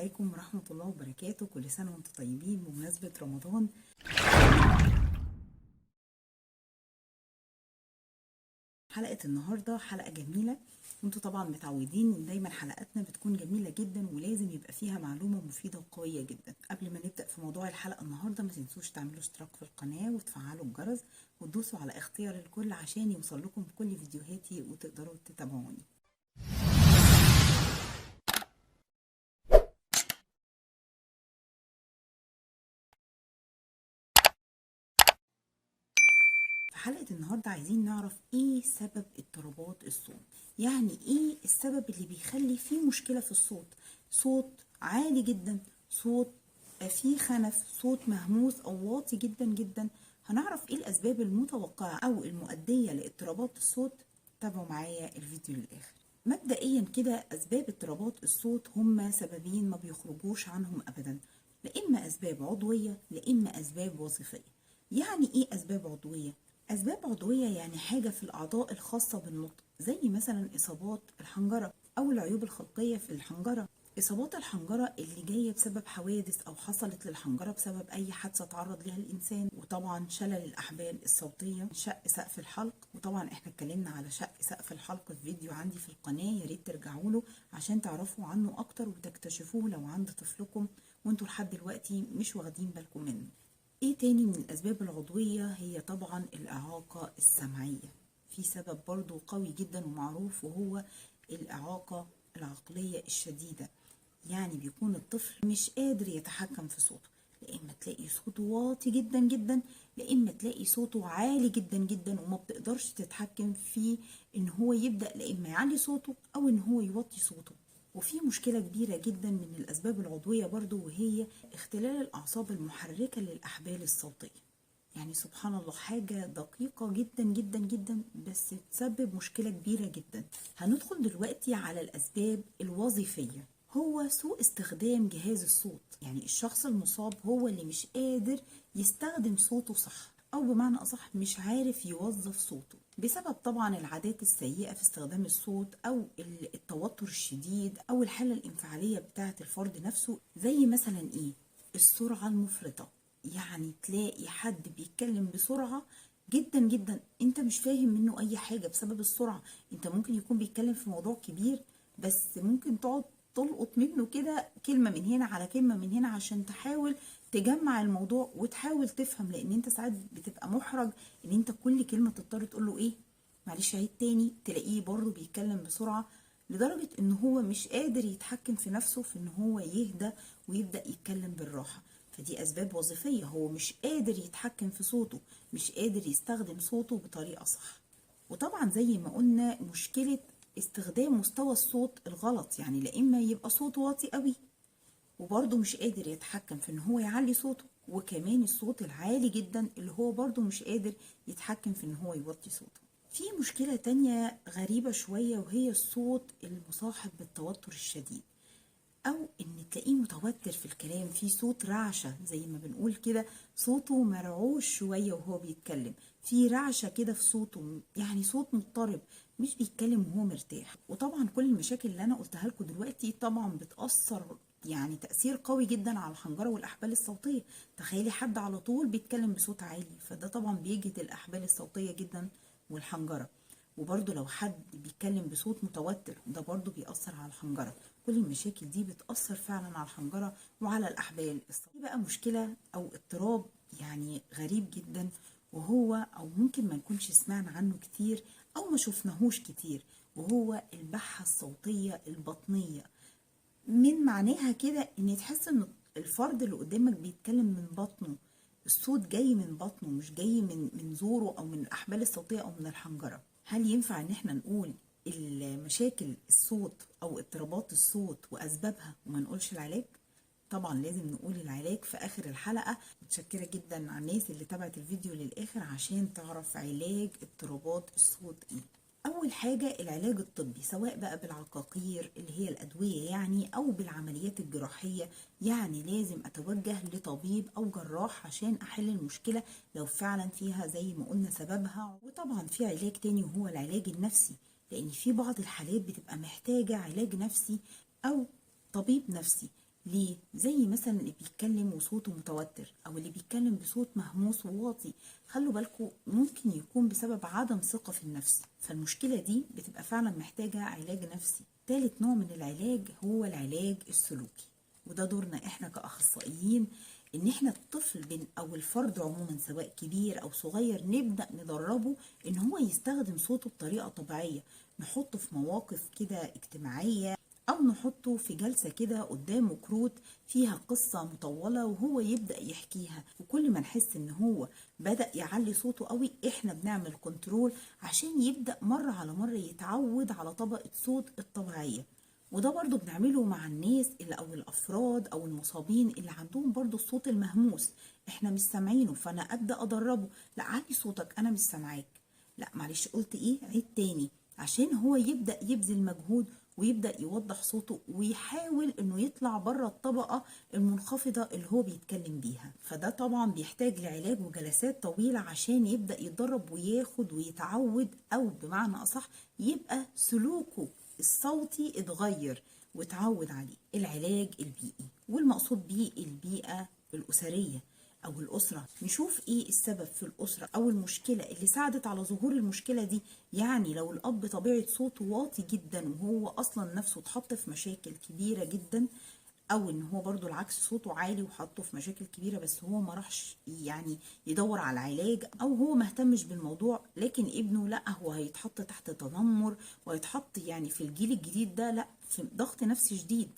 عليكم ورحمة الله وبركاته. كل سنة وانتم طيبين بمناسبة رمضان. حلقة النهاردة حلقة جميلة، وانتوا طبعا متعودين ان دايما حلقاتنا بتكون جميلة جدا ولازم يبقى فيها معلومة مفيدة وقوية جدا. قبل ما نبدأ في موضوع الحلقة النهاردة، ما تنسوش تعملوا اشتراك في القناة وتفعلوا الجرس وتدوسوا على اختيار الكل عشان يوصل لكم كل فيديوهاتي وتقدروا تتابعوني. في حلقة النهاردة عايزين نعرف ايه سبب اضطرابات الصوت. يعني ايه السبب اللي بيخلي فيه مشكلة في الصوت؟ صوت عالي جدا، صوت فيه خنف، صوت مهموس او واطي جدا جدا. هنعرف ايه الاسباب المتوقعة او المؤدية لاضطرابات الصوت. تابعوا معايا الفيديو للاخر. مبدئيا كده اسباب اضطرابات الصوت هما سببين ما بيخرجوش عنهم ابدا، لا اما اسباب عضوية لا اما اسباب وظيفية. يعني ايه اسباب عضوية؟ أسباب عضوية يعني حاجة في الأعضاء الخاصة بالنطق، زي مثلا إصابات الحنجرة أو العيوب الخلقية في الحنجرة. إصابات الحنجرة اللي جاية بسبب حوادث أو حصلت للحنجرة بسبب أي حادثة تعرض لها الإنسان. وطبعا شلل الأحبال الصوتية، شق سقف الحلق. وطبعا إحنا اتكلمنا على شق سقف الحلق في فيديو عندي في القناة، يا ريت ترجعوا له عشان تعرفوا عنه أكتر وتكتشفوه لو عند طفلكم وانتوا لحد دلوقتي مش واخدين بالكم منه. ايه تاني من الاسباب العضوية؟ هي طبعا الاعاقة السمعية. في سبب برضو قوي جدا ومعروف، وهو الاعاقة العقلية الشديدة. يعني بيكون الطفل مش قادر يتحكم في صوته، لا اما تلاقي صوته واطي جدا جدا، لا اما تلاقي صوته عالي جدا جدا وما بتقدرش تتحكم فيه ان هو يبدأ لا اما يعلي صوته او ان هو يوطي صوته. وفي مشكلة كبيرة جدا من الأسباب العضوية برضو، وهي اختلال الأعصاب المحركة للأحبال الصوتية. يعني سبحان الله، حاجة دقيقة جدا جدا جدا بس تسبب مشكلة كبيرة جدا. هندخل دلوقتي على الأسباب الوظيفية. هو سوء استخدام جهاز الصوت، يعني الشخص المصاب هو اللي مش قادر يستخدم صوته صح، أو بمعنى أصح مش عارف يوظف صوته بسبب طبعا العادات السيئة في استخدام الصوت، أو التوتر الشديد، أو الحالة الانفعالية بتاعة الفرد نفسه. زي مثلا إيه؟ السرعة المفرطة. يعني تلاقي حد بيتكلم بسرعة جدا جدا، انت مش فاهم منه اي حاجة بسبب السرعة. انت ممكن يكون بيتكلم في موضوع كبير، بس ممكن تقعد تلقط منه كده كلمة من هنا على كلمة من هنا عشان تحاول تجمع الموضوع وتحاول تفهم، لان انت ساعات بتبقى محرج ان انت كل كلمة تضطر تقول له ايه، معلش عيد تاني. تلاقيه برضه بيتكلم بسرعة لدرجة ان هو مش قادر يتحكم في نفسه في ان هو يهدى ويبدأ يتكلم بالراحة. فدي أسباب وظيفية، هو مش قادر يتحكم في صوته، مش قادر يستخدم صوته بطريقة صح. وطبعا زي ما قلنا، مشكلة استخدام مستوى الصوت الغلط، يعني لا إما يبقى صوته واطي قوي وبرضه مش قادر يتحكم في ان هو يعلي صوته، وكمان الصوت العالي جدا اللي هو برضه مش قادر يتحكم في ان هو يوطي صوته. في مشكلة تانية غريبة شوية، وهي الصوت المصاحب بالتوتر الشديد، او ان تلاقيه متوتر في الكلام، في صوت رعشه زي ما بنقول كده، صوته مرعوش شويه وهو بيتكلم، في رعشه كده في صوته، يعني صوت مضطرب، مش بيتكلم وهو مرتاح. وطبعا كل المشاكل اللي انا قلتها لكم دلوقتي طبعا بتاثر يعني تاثير قوي جدا على الحنجره والاحبال الصوتيه. تخيلي حد على طول بيتكلم بصوت عالي، فده طبعا بيجهد الاحبال الصوتيه جدا والحنجره. وبرده لو حد بيتكلم بصوت متوتر، ده برده بيأثر على الحنجرة. كل المشاكل دي بتأثر فعلا على الحنجرة وعلى الأحبال الصوتية. دي بقى مشكلة أو اضطراب يعني غريب جدا، وهو أو ممكن ما نكونش سمعنا عنه كتير أو ما شفناهوش كتير، وهو البحة الصوتية البطنية. من معناها كده ان تحس ان الفرد اللي قدامك بيتكلم من بطنه، الصوت جاي من بطنه مش جاي من زوره او من الاحبال الصوتيه او من الحنجره. هل ينفع ان احنا نقول المشاكل الصوت او اضطرابات الصوت واسبابها وما نقولش العلاج؟ طبعا لازم نقول العلاج في اخر الحلقه. متشكره جدا على الناس اللي تابعت الفيديو للاخر عشان تعرف علاج اضطرابات الصوت ايه. اول حاجه العلاج الطبي، سواء بقى بالعقاقير اللي هي الادويه يعني، او بالعمليات الجراحيه. يعني لازم اتوجه لطبيب او جراح عشان احل المشكله لو فعلا فيها زي ما قلنا سببها. وطبعا في علاج تاني وهو العلاج النفسي، لان في بعض الحالات بتبقى محتاجه علاج نفسي او طبيب نفسي. ليه؟ زي مثلا اللي بيتكلم وصوته متوتر، او اللي بيتكلم بصوت مهموس وواطي. خلوا بالكم ممكن يكون بسبب عدم ثقة في النفس، فالمشكلة دي بتبقى فعلا محتاجة علاج نفسي. تالت نوع من العلاج هو العلاج السلوكي، وده دورنا احنا كأخصائيين، ان احنا الطفل او الفرد عموما سواء كبير او صغير نبدأ ندربه ان هو يستخدم صوته بطريقة طبيعية. نحطه في مواقف كده اجتماعية، او نحطه في جلسة كده قدامه كروت فيها قصة مطولة وهو يبدأ يحكيها. وكل ما نحس ان هو بدأ يعلي صوته قوي احنا بنعمل كنترول عشان يبدأ مرة على مرة يتعود على طبقة صوت الطبيعية. وده برضو بنعمله مع الناس اللي او الافراد او المصابين اللي عندهم برضو الصوت المهموس، احنا مش سامعينه، فانا ابدا ادربه. لا علي صوتك انا مش سامعاك، لا معلش قلت ايه، عيد تاني، عشان هو يبدا يبذل مجهود ويبدا يوضح صوته ويحاول انه يطلع بره الطبقه المنخفضه اللي هو بيتكلم بيها. فده طبعا بيحتاج لعلاج وجلسات طويله عشان يبدا يتدرب وياخد ويتعود، او بمعنى اصح يبقى سلوكه الصوتي اتغير واتعود عليه. العلاج البيئي، والمقصود بيه البيئة الأسرية أو الأسرة. نشوف إيه السبب في الأسرة أو المشكلة اللي ساعدت على ظهور المشكلة دي. يعني لو الأب طبيعة صوته واطي جدا وهو أصلا نفسه اتحط في مشاكل كبيرة جدا، او ان هو برضو العكس صوته عالي وحطه في مشاكل كبيره بس هو ما راحش يعني يدور على العلاج، او هو ما اهتمش بالموضوع، لكن ابنه لا هو هيتحط تحت تنمر وهيتحط يعني في الجيل الجديد ده لا في ضغط نفسي شديد.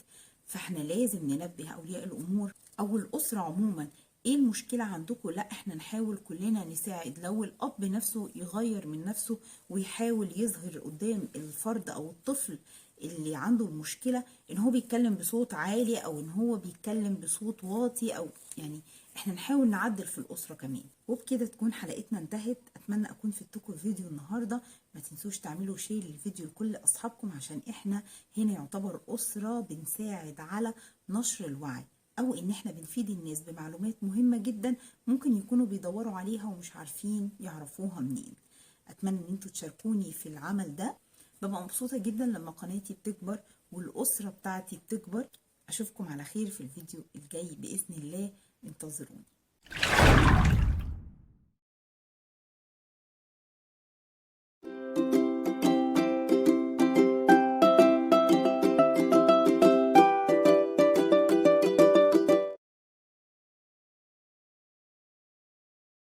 فاحنا لازم ننبه اولياء الامور او الاسره عموما ايه المشكله عندكم. لا احنا نحاول كلنا نساعد، لو الاب نفسه يغير من نفسه ويحاول يظهر قدام الفرد او الطفل اللي عنده المشكلة ان هو بيتكلم بصوت عالي او ان هو بيتكلم بصوت واطي، او يعني احنا نحاول نعدل في الاسرة كمان. وبكده تكون حلقتنا انتهت. اتمنى اكون فدتكم فيديو النهاردة. ما تنسوش تعملوا شير للفيديو لكل اصحابكم، عشان احنا هنا يعتبر اسرة بنساعد على نشر الوعي، او ان احنا بنفيد الناس بمعلومات مهمة جدا ممكن يكونوا بيدوروا عليها ومش عارفين يعرفوها منين. اتمنى ان انتوا تشاركوني في العمل ده. ببقى مبسوطة جدا لما قناتي بتكبر والأسرة بتاعتي بتكبر. أشوفكم على خير في الفيديو الجاي بإذن الله، انتظروني.